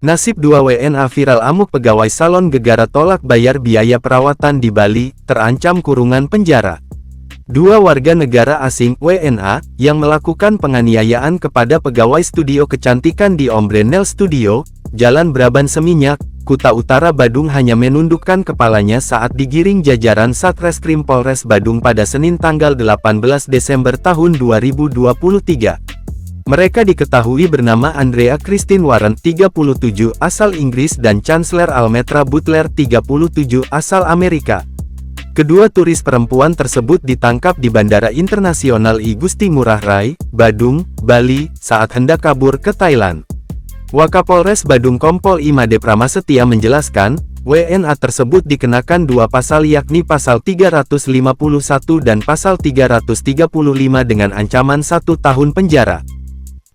Nasib dua WNA viral amuk, pegawai salon Gegara tolak bayar biaya perawatan di Bali, terancam kurungan penjara. Dua warga negara asing (WNA) yang melakukan penganiayaan kepada pegawai studio kecantikan di Ombre Nail Studio, Jalan Braban Seminyak, Kuta Utara, Badung hanya menundukkan kepalanya saat digiring jajaran Satreskrim Polres Badung pada Senin tanggal 18 Desember tahun 2023. Mereka diketahui bernama Andrea Christine Warren, 37, asal Inggris, dan Chancellor Almetra Butler, 37, asal Amerika. Kedua turis perempuan tersebut ditangkap di Bandara Internasional I Gusti Ngurah Rai, Badung, Bali, saat hendak kabur ke Thailand. Wakapolres Badung Kompol I Made Pramastia menjelaskan, WNA tersebut dikenakan dua pasal, yakni Pasal 351 dan Pasal 335 dengan ancaman 1 tahun penjara.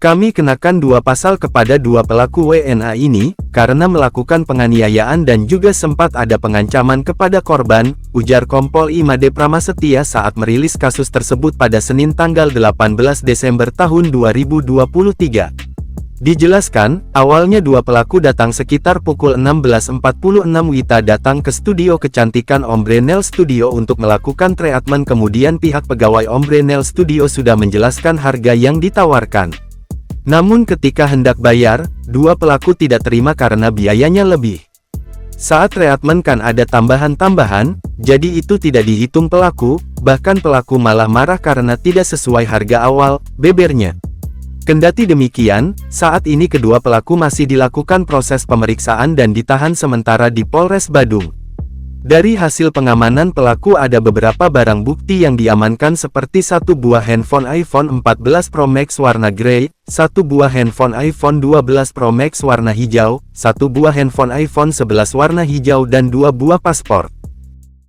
Kami kenakan dua pasal kepada dua pelaku WNA ini, karena melakukan penganiayaan dan juga sempat ada pengancaman kepada korban, ujar Kompol I Made Pramastia saat merilis kasus tersebut pada Senin tanggal 18 Desember tahun 2023. Dijelaskan, awalnya dua pelaku datang sekitar pukul 16.46 WITA datang ke studio kecantikan Ombre Nail Studio untuk melakukan treatment, kemudian pihak pegawai Ombre Nail Studio sudah menjelaskan harga yang ditawarkan. Namun ketika hendak bayar, dua pelaku tidak terima karena biayanya lebih. Saat treatment kan ada tambahan-tambahan, jadi itu tidak dihitung pelaku, bahkan pelaku malah marah karena tidak sesuai harga awal, bebernya. Kendati demikian, saat ini kedua pelaku masih dilakukan proses pemeriksaan dan ditahan sementara di Polres Badung. Dari hasil pengamanan pelaku ada beberapa barang bukti yang diamankan seperti satu buah handphone iPhone 14 Pro Max warna grey, satu buah handphone iPhone 12 Pro Max warna hijau, satu buah handphone iPhone 11 warna hijau dan dua buah paspor.